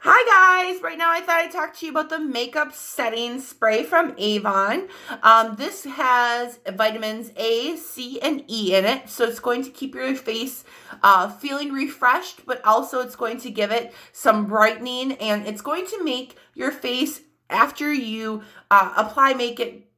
Hi guys! Right now I thought I'd talk to you about the makeup setting spray from Avon. This has vitamins A, C, and E in it, so it's going to keep your face feeling refreshed, but also it's going to give it some brightening, and it's going to make your face, after you apply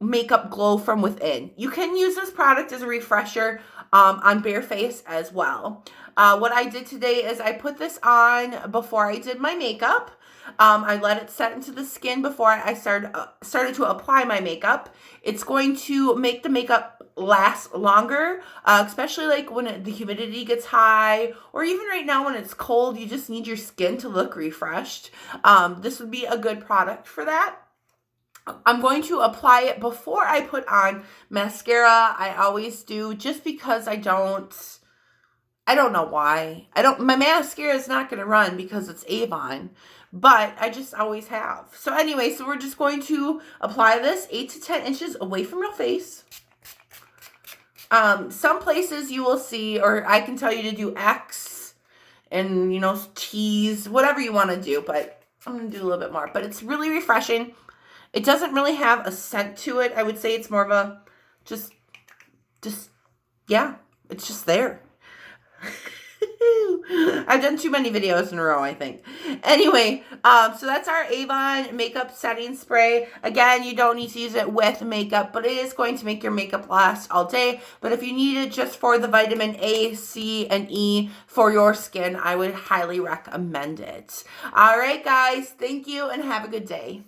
makeup, glow from within. You can use this product as a refresher on bare face as well. What I did today is I put this on before I did my makeup. I let it set into the skin before I started to apply my makeup. It's going to make the makeup last longer, especially like when the humidity gets high, or even right now when it's cold, you just need your skin to look refreshed. This would be a good product for that. I'm going to apply it before I put on mascara. I always do, just because I don't know why. My mascara is not going to run because it's Avon, but I just always have. So anyway, so we're just going to apply this 8 to 10 inches away from your face. Some places you will see, or I can tell you to do X and, T's, whatever you want to do, but I'm going to do a little bit more. But it's really refreshing. It doesn't really have a scent to it. I would say it's more of a yeah, it's just there. I've done too many videos in a row, I think. Anyway, so that's our Avon makeup setting spray. Again, you don't need to use it with makeup, but it is going to make your makeup last all day. But if you need it just for the vitamin A, C, and E for your skin, I would highly recommend it. All right, guys, thank you and have a good day.